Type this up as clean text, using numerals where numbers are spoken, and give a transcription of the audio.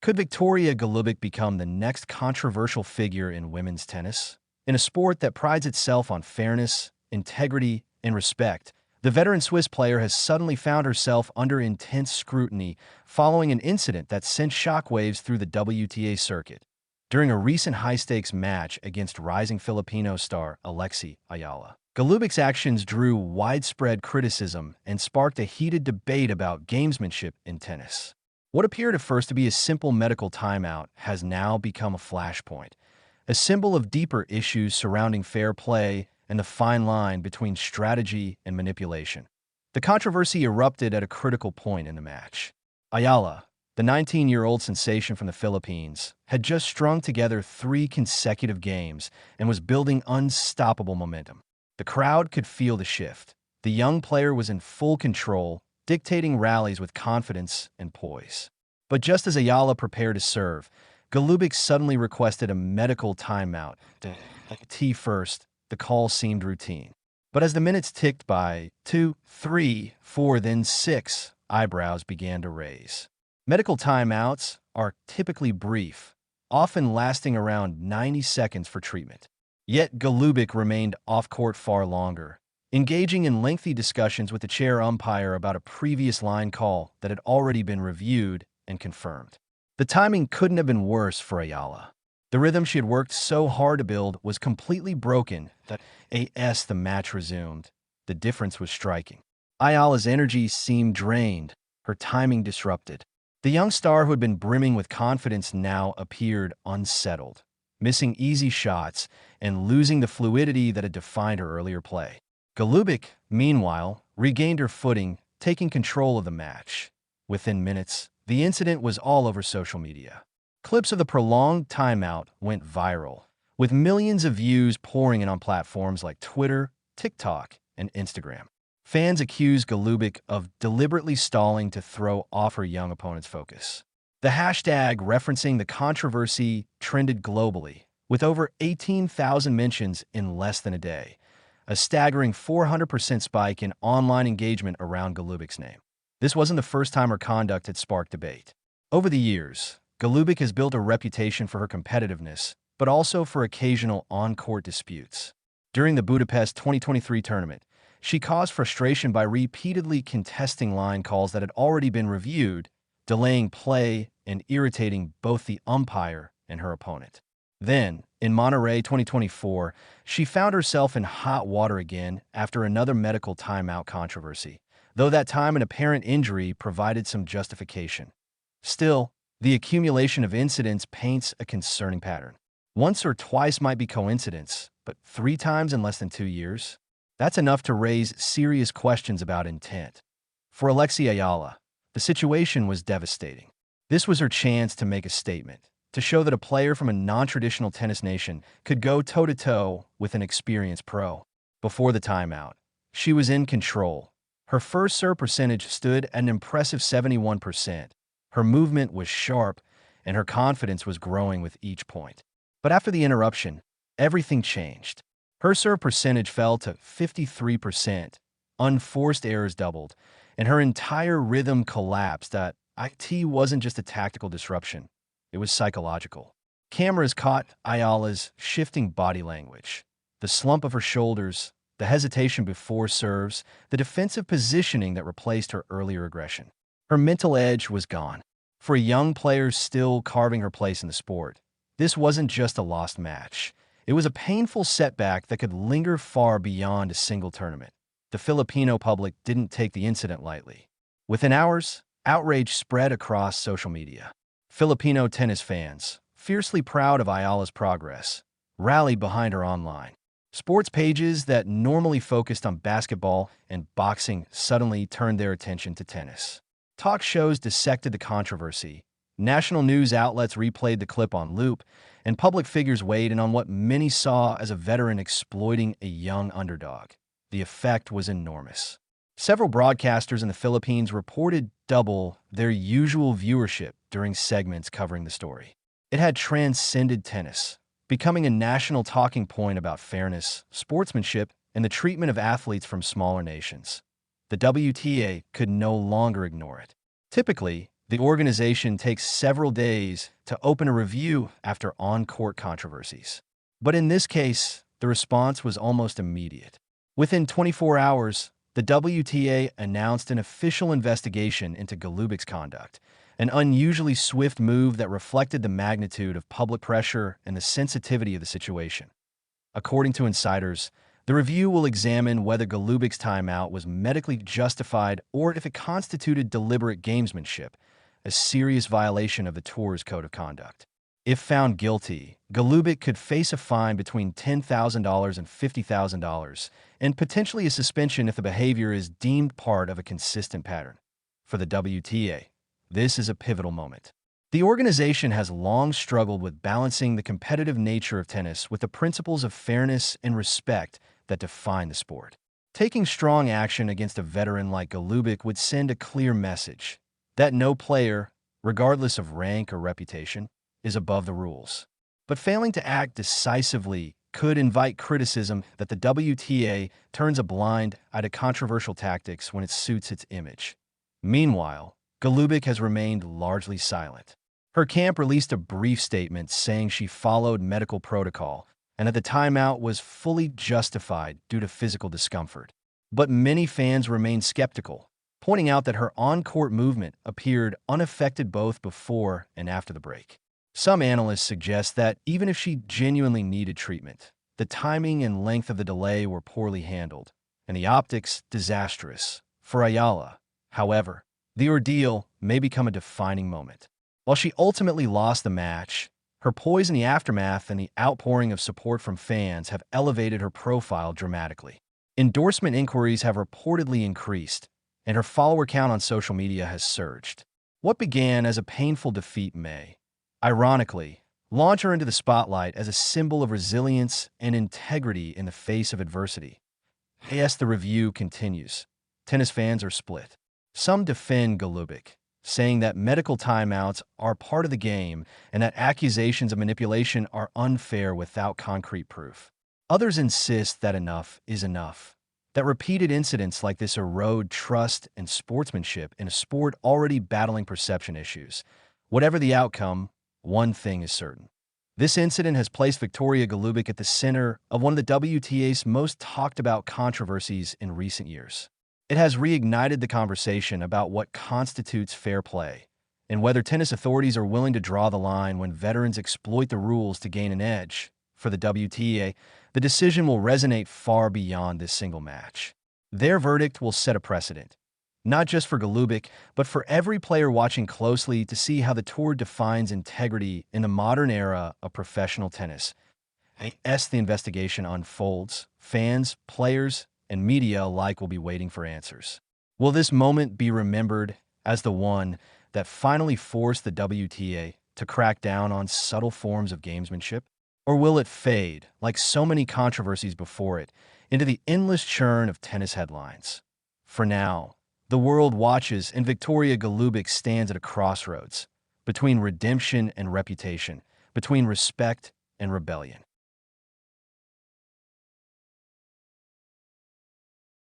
Could Victoria Golubic become the next controversial figure in women's tennis? In a sport that prides itself on fairness, integrity, and respect, the veteran Swiss player has suddenly found herself under intense scrutiny following an incident that sent shockwaves through the WTA circuit. During a recent high-stakes match against rising Filipino star Eala, Golubic's actions drew widespread criticism and sparked a heated debate about gamesmanship in tennis. What appeared at first to be a simple medical timeout has now become a flashpoint, a symbol of deeper issues surrounding fair play and the fine line between strategy and manipulation. The controversy erupted at a critical point in the match. Eala, the 19-year-old sensation from the Philippines, had just strung together 3 consecutive games and was building unstoppable momentum. The crowd could feel the shift. The young player was in full control, dictating rallies with confidence and poise. But just as Eala prepared to serve, Golubic suddenly requested a medical timeout. T first, the call seemed routine. But as the minutes ticked by 2, 3, 4, then 6, eyebrows began to raise. Medical timeouts are typically brief, often lasting around 90 seconds for treatment. Yet Golubic remained off-court far longer, engaging in lengthy discussions with the chair umpire about a previous line call that had already been reviewed and confirmed. The timing couldn't have been worse for Eala. The rhythm she had worked so hard to build was completely broken. As the match resumed, the difference was striking. Eala's energy seemed drained, her timing disrupted. The young star who had been brimming with confidence now appeared unsettled, missing easy shots and losing the fluidity that had defined her earlier play. Golubic, meanwhile, regained her footing, taking control of the match. Within minutes, the incident was all over social media. Clips of the prolonged timeout went viral, with millions of views pouring in on platforms like Twitter, TikTok, and Instagram. Fans accused Golubic of deliberately stalling to throw off her young opponent's focus. The hashtag referencing the controversy trended globally, with over 18,000 mentions in less than a day, a staggering 400% spike in online engagement around Golubic's name. This wasn't the first time her conduct had sparked debate. Over the years, Golubic has built a reputation for her competitiveness, but also for occasional on-court disputes. During the Budapest 2023 tournament, she caused frustration by repeatedly contesting line calls that had already been reviewed, delaying play and irritating both the umpire and her opponent. Then, in Monterrey 2024, she found herself in hot water again after another medical timeout controversy, though that time an apparent injury provided some justification. Still, the accumulation of incidents paints a concerning pattern. Once or twice might be coincidence, but 3 times in less than 2 years? That's enough to raise serious questions about intent. For Eala, the situation was devastating. This was her chance to make a statement, to show that a player from a non-traditional tennis nation could go toe-to-toe with an experienced pro. Before the timeout, she was in control. Her first serve percentage stood at an impressive 71%. Her movement was sharp, and her confidence was growing with each point. But after the interruption, everything changed. Her serve percentage fell to 53%, unforced errors doubled, and her entire rhythm collapsed. It wasn't just a tactical disruption, it was psychological. Cameras caught Eala's shifting body language, the slump of her shoulders, the hesitation before serves, the defensive positioning that replaced her earlier aggression. Her mental edge was gone. For a young player still carving her place in the sport, this wasn't just a lost match. It was a painful setback that could linger far beyond a single tournament. The Filipino public didn't take the incident lightly. Within hours, outrage spread across social media. Filipino tennis fans, fiercely proud of Eala's progress, rallied behind her online. Sports pages that normally focused on basketball and boxing suddenly turned their attention to tennis. Talk shows dissected the controversy. National news outlets replayed the clip on loop, and public figures weighed in on what many saw as a veteran exploiting a young underdog. The effect was enormous. Several broadcasters in the Philippines reported double their usual viewership during segments covering the story. It had transcended tennis, becoming a national talking point about fairness, sportsmanship, and the treatment of athletes from smaller nations. The WTA could no longer ignore it. Typically, The organization takes several days to open a review after on-court controversies. But in this case, the response was almost immediate. Within 24 hours, the WTA announced an official investigation into Golubic's conduct, an unusually swift move that reflected the magnitude of public pressure and the sensitivity of the situation. According to insiders, the review will examine whether Golubic's timeout was medically justified or if it constituted deliberate gamesmanship, a serious violation of the tour's code of conduct. If found guilty, Golubic could face a fine between $10,000 and $50,000 and potentially a suspension if the behavior is deemed part of a consistent pattern. For the WTA, this is a pivotal moment. The organization has long struggled with balancing the competitive nature of tennis with the principles of fairness and respect that define the sport. Taking strong action against a veteran like Golubic would send a clear message that no player, regardless of rank or reputation, is above the rules. But failing to act decisively could invite criticism that the WTA turns a blind eye to controversial tactics when it suits its image. Meanwhile, Golubic has remained largely silent. Her camp released a brief statement saying she followed medical protocol and that the timeout was fully justified due to physical discomfort. But many fans remain skeptical, pointing out that her on-court movement appeared unaffected both before and after the break. Some analysts suggest that even if she genuinely needed treatment, the timing and length of the delay were poorly handled, and the optics disastrous. For Eala, however, the ordeal may become a defining moment. While she ultimately lost the match, her poise in the aftermath and the outpouring of support from fans have elevated her profile dramatically. Endorsement inquiries have reportedly increased, and her follower count on social media has surged. What began as a painful defeat may, ironically, launch her into the spotlight as a symbol of resilience and integrity in the face of adversity. Yes, the review continues. Tennis fans are split. Some defend Golubic, saying that medical timeouts are part of the game and that accusations of manipulation are unfair without concrete proof. Others insist that enough is enough, that repeated incidents like this erode trust and sportsmanship in a sport already battling perception issues. Whatever the outcome, one thing is certain. This incident has placed Victoria Golubic at the center of one of the WTA's most talked-about controversies in recent years. It has reignited the conversation about what constitutes fair play and whether tennis authorities are willing to draw the line when veterans exploit the rules to gain an edge. For the WTA, the decision will resonate far beyond this single match. Their verdict will set a precedent, not just for Golubic, but for every player watching closely to see how the tour defines integrity in the modern era of professional tennis. As the investigation unfolds, fans, players, and media alike will be waiting for answers. Will this moment be remembered as the one that finally forced the WTA to crack down on subtle forms of gamesmanship? Or will it fade, like so many controversies before it, into the endless churn of tennis headlines? For now, the world watches and Victoria Golubic stands at a crossroads, between redemption and reputation, between respect and rebellion.